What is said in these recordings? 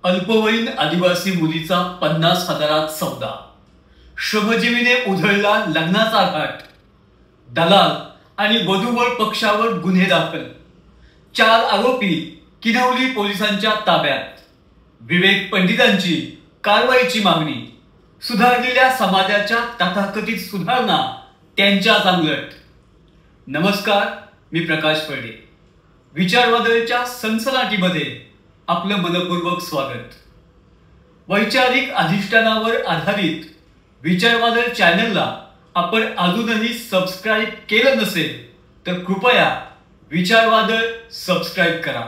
अल्पवयीन आदिवासी मुलीचा 50,000 सौदा, श्रमजीवीने उधळला लग्नाचा घाट, दलाल आणि वधूवर पक्षावर गुन्हे दाखल, 4 आरोपी किनवली पोलिसांच्या ताब्यात, विवेक पंडितांची कारवाईची मागणी, सुधारलेल्या समाजाच्या तथाकथित सुधारणा त्यांच्याच अंगलट. नमस्कार, मी प्रकाश पडे. विचारवादळच्या सनसनाटीमध्ये आपलं मनपूर्वक स्वागत. वैचारिक अधिष्ठानावर आधारित विचारवादळ चॅनलला आपण अजूनही सबस्क्राईब केलं नसेल तर कृपया विचारवादळ सबस्क्राईब करा.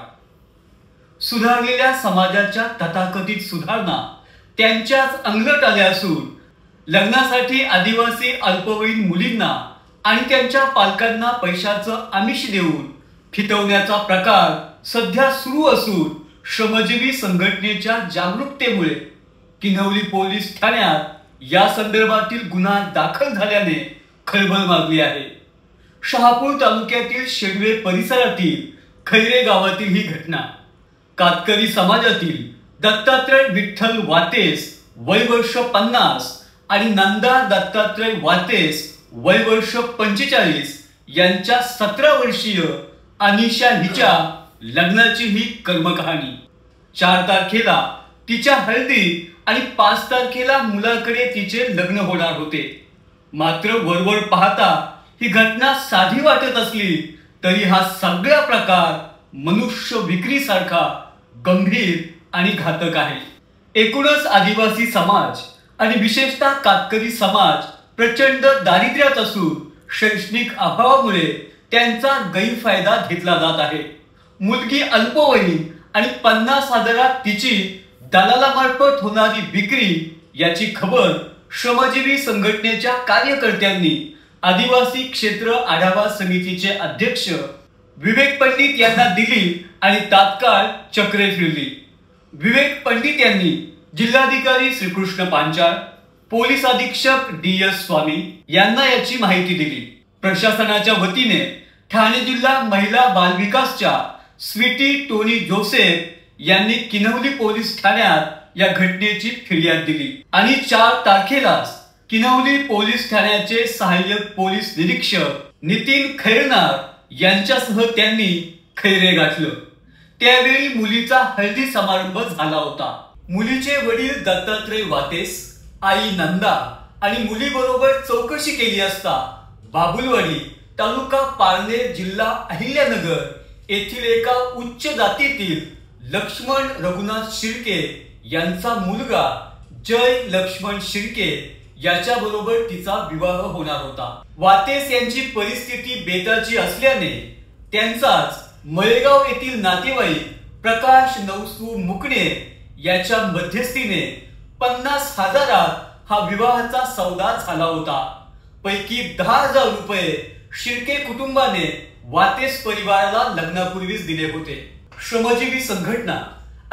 सुधारलेल्या समाजाच्या तथाकथित सुधारणा त्यांच्याच अंगलट आल्या असून लग्नासाठी आदिवासी अल्पवयीन मुलींना आणि त्यांच्या पालकांना पैशाचं आमिष देऊन फितवण्याचा प्रकार सध्या सुरू असून श्रमजीवी संघटनेच्या जागरूकतेमुळे किनवली पोलीस ठाण्यात या संदर्भातील गुन्हा दाखल झाल्याने खळबळ माजली आहे. शहापूर तालुक्यातील शेडवे परिसरातील खैरे गावातील ही घटना. कातकरी समाजातील दत्तात्रय विठ्ठल वातेस वय वर्ष 50 आणि नंदा दत्तात्रय वातेस वय वर्ष 45 यांच्या 17 वर्षीय अनिशा हिच्या लग्नाची ही कर्मकहाणी. 4 तारखेला तिच्या हळदी आणि 5 तारखेला मुलाकडे तिचे लग्न होणार होते. मात्र वरवर पाहता ही घटना साधी वाटत असली तरी हा सगळा प्रकार मनुष्य विक्रीसारखा गंभीर आणि घातक आहे. एकूणच आदिवासी समाज आणि विशेषतः कातकरी समाज प्रचंड दारिद्र्यात असून शैक्षणिक अभावामुळे त्यांचा गैरफायदा घेतला जात आहे. मुलगी अल्पवयीन आणि 50,000 तिची दलालामार्फत होणारी विक्री याची खबर श्रमजीवी संघटनेच्या कार्यकर्त्यांनी आदिवासी क्षेत्र आढावा समितीचे अध्यक्ष विवेक पंडित यांना दिली आणि तात्काळ चक्रे फिरली. विवेक पंडित यांनी जिल्हाधिकारी श्रीकृष्ण पांचाळ, पोलीस अधीक्षक DS स्वामी यांना याची माहिती दिली. प्रशासनाच्या वतीने ठाणे जिल्हा महिला बालविकासच्या स्वीटी टोनी जोसेफ यांनी किनवली पोलीस ठाण्यात या घटनेची फिर्याद दिली आणि 4 तारखेलाच किनवली पोलीस ठाण्याचे सहाय्यक पोलीस निरीक्षक नितीन खैरनार यांच्यासह त्यांनी खैरे गाठलं. त्यावेळी मुलीचा हळदी समारंभ झाला होता. मुलीचे वडील दत्तात्रय वातेस, आई नंदा आणि मुलीबरोबर चौकशी केली असता बाबुलवाडी, तालुका पारनेर, जिल्हा अहिल्यानगर येथील एका उच्च जातीतील लक्ष्मण रघुनाथ शिर्के यांचा मुलगा जय लक्ष्मण शिर्के याच्या बरोबर तिचा विवाह होणार होता. वातेस यांची परिस्थिती बेताची असल्याने त्यांचाच मळेगाव येथील नातेवाईक प्रकाश नवसू मुकणे याच्या मध्यस्थीने 50,000 हा विवाहाचा सौदा झाला होता. पैकी 10,000 रुपये शिर्के कुटुंबाने वातेस परिवाराला लग्नापूर्वीच दिले होते. श्रमजीवी संघटना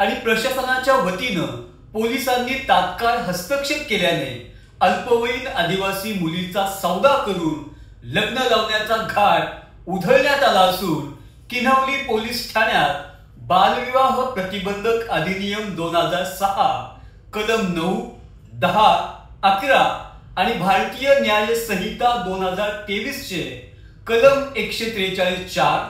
आणि प्रशासनाच्या वतीनं पोलिसांनी तात्काळ हस्तक्षेप केल्याने अल्पवयीन आदिवासी मुलीचा सौदा करून लग्न लावण्याचा घाट उधळण्यात आला असून किनवली पोलीस ठाण्यात बालविवाह प्रतिबंधक अधिनियम 2006 कलम 9, 10, 11 आणि भारतीय न्याय संहिता 2023 चे कलम 143(4),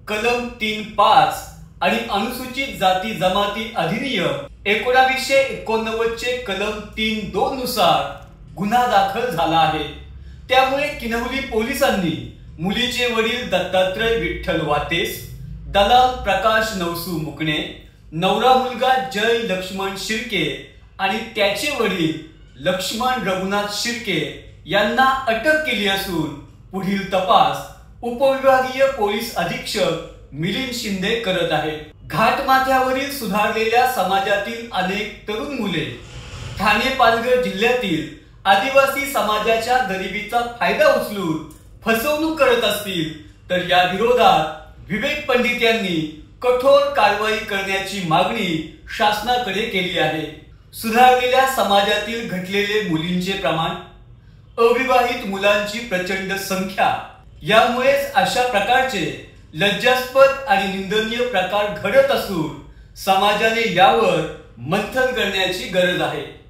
कलम 3(5) आणि अनुसूचित जाती जमाती अधिनियम 1989 चे कलम 3(2) नुसार गुन्हा दाखल झाला आहे. त्यामुळे किनवली पोलिसांनी मुलीचे वडील दत्तात्रय विठ्ठल वातेस, दलाल प्रकाश नवसू मुकणे, नवरा मुलगा जय लक्ष्मण शिर्के आणि त्याचे वडील लक्ष्मण रघुनाथ शिर्के यांना अटक केली असून पुढील तपास उपविभागीय पोलीस अधीक्षक मिलिंद शिंदे करत आहेत. घाटमाथ्यावरील सुधारलेल्या समाजातील अनेक तरुण मुले ठाणे पालघर जिल्ह्यातील आदिवासी समाजाच्या गरिबीचा फायदा उचलून फसवणूक करत असतील तर या विरोधात विवेक पंडित यांनी कठोर कारवाई करण्याची मागणी शासनाकडे केली आहे. सुधारलेल्या समाजातील घटलेले मुलींचे प्रमाण, अविवाहित मुलांची प्रचंड संख्या यामुळेच अशा प्रकारचे लज्जास्पद आणि निंदनीय प्रकार घडत असून समाजाने यावर मंथन करण्याची गरज आहे.